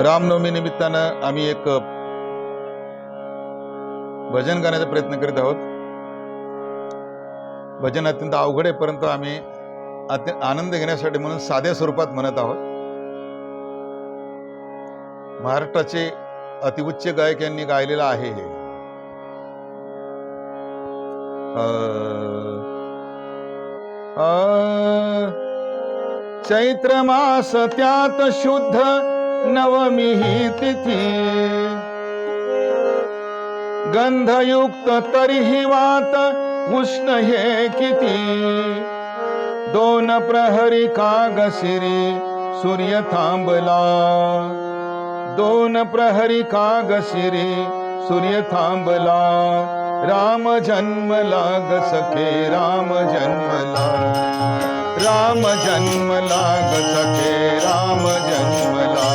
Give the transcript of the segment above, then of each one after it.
रामनवमी निमित्तानं आम्ही एक भजन गाण्याचा प्रयत्न करीत आहोत. भजन अत्यंत अवघड आहे, परंतु आम्ही आनंद घेण्यासाठी म्हणून साध्या स्वरूपात म्हणत आहोत. महाराष्ट्राचे अतिउच्च गायक यांनी गायलेलं आहे हे. चैत्र मास त्यात शुद्ध नवमी ही तिथी, गंधयुक्त तरीही वात उष्ण हे किती. दोन प्रहरी कागशिरी सूर्य थांबला, दोन प्रहरी कागशिरी सूर्य थांबला. राम जन्मला ग सखे राम जन्मला, राम जन्मला ग सखे राम जन्मला.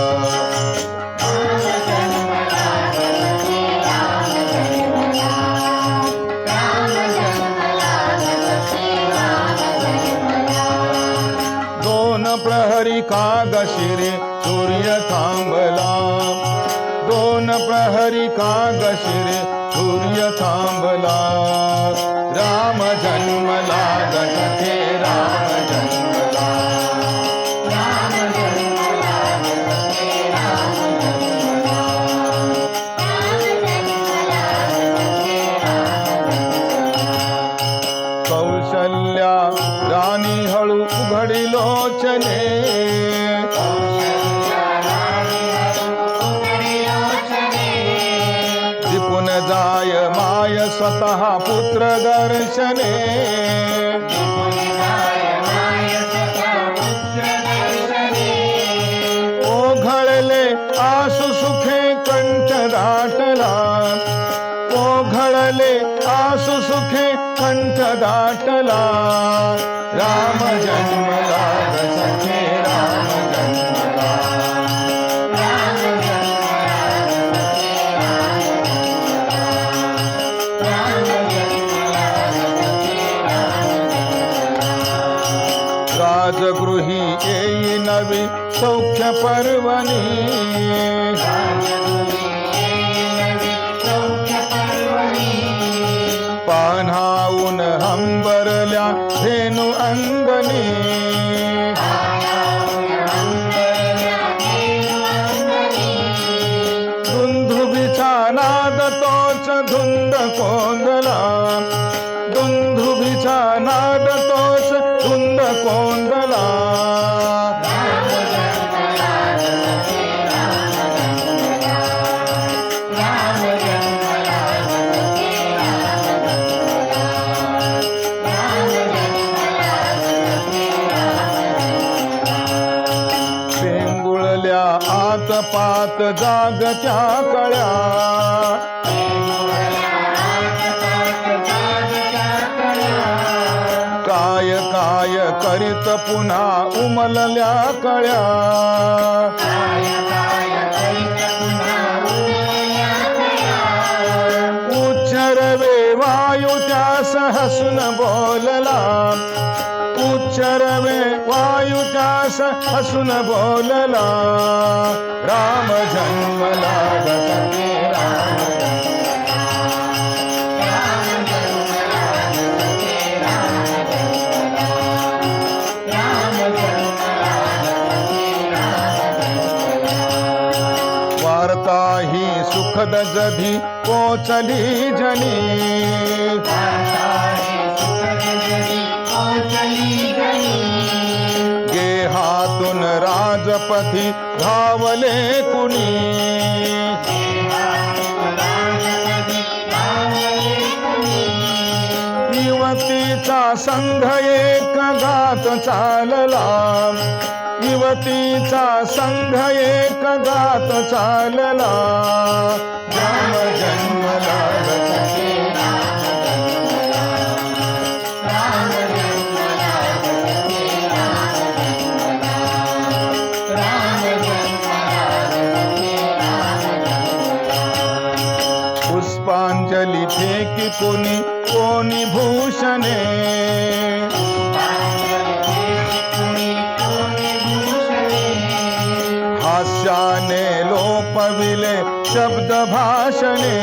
दोन प्रहरी कागशिरी सूर्य थांबला, दोन प्रहरी कागशिरी सूर्य थांबला. राम जन्मला ग सखे राम जन्मला, राम जन्मला ग सखे राम जन्मला, राम जन्मला ग सखे राम जन्मला. कौशल्या राणी हळू उघडी लोचने, दिपून जाय माय स्वतः पुत्र दर्शने. ओघळले आसु सुखे कंठ दाटला, ओघळले आसु सुखे कंठ दाटला. राम जन्मला ग सखे राम जन्मला, राम जन्मला ग सखे राम जन्मला, राम जन्मला ग सखे राम जन्मला. राजगृही येई नवी सौख्य पर्वणी, पान्हाऊन हंबरल्या धेनु अंगणी. दुंदुभीचा नाद तोच धुंद कोंदला, दुंदुभीचा नाद तोच धुंद कोंदला. आत पात जागत्या कळ्या, काय काय करीत पुन्हा उमलल्या कळ्या. उच्चरवे वायू त्यास हसून बोलला, उच्चरवे वायू त्यास हसून बोलला. राम जन्मला ग सखे राम जन्मला, राम जन्मला ग सखे राम जन्मला, राम जन्मला ग सखे राम जन्मला. वार्ता ही सुखद जधी पोचली जनी, गेहातून राजपथी धावले कुणी. युवतीचा संघ एक गात चालला, युवतीचा संघ एक गात चालला. राम जन्मला ग सखे राम जन्मला, राम जन्मला ग सखे राम जन्मला, राम जन्मला ग सखे राम जन्मला. पुष्पांजली फेकी कोणी कोणी भूषणे, पुष्पांजली फेकी शब्द भाषणे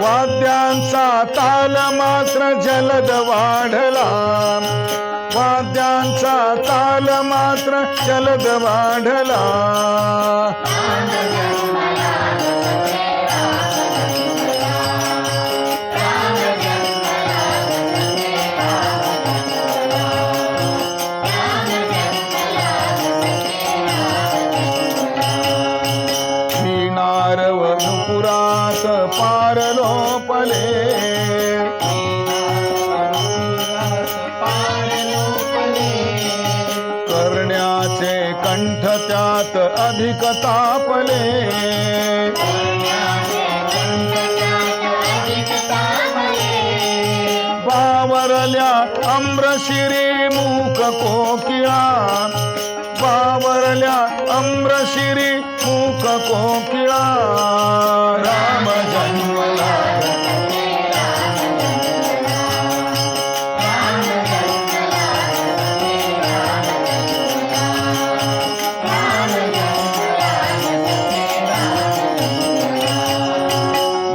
वाद्यांचा ताल मात्र जलद वाढला वाद्यांचा ताल मात्र जलद वाढला नुपुरात पारलोपले करण्याचे कंठ त्यात अधिक तापले बावरल्या अम्रशिरी मूक कोकिळा बावरल्या अम्रशिरी मूक कोकिळा राम जन्मला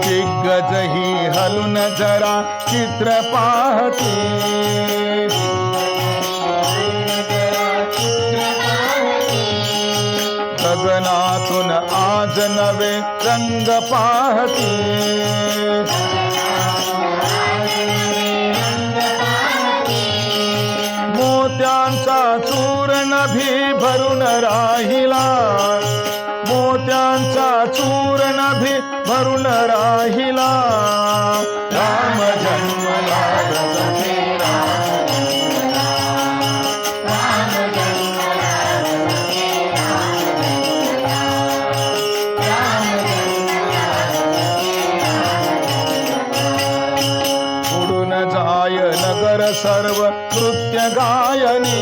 दिग्गज ही हलून जरा चित्र पाहती गगनातून आज नवे रंग पाहती मोत्यांचा चूर्ण भी भरून राहिला मोत्यांचा चूर्ण भी भरून राहिला राम जन्मला जाय नगर सर्व नृत्य गायनी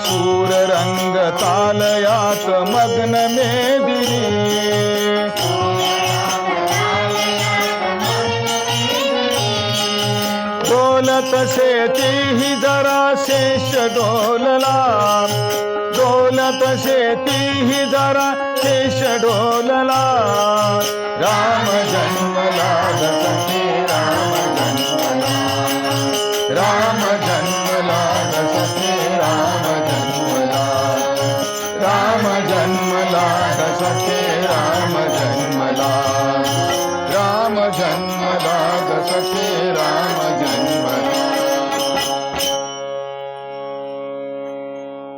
सूर रंग तालयात मग्न मेदिनी डोलत शेती जरा शेष डोलला डोलत शेती जरा शेष डोलला राम जन्मला दशके राम जन्मला राम जन्मला दशके राम जन्मला राम जन्मला दशके राम जन्मला राम जन्मला दशके राम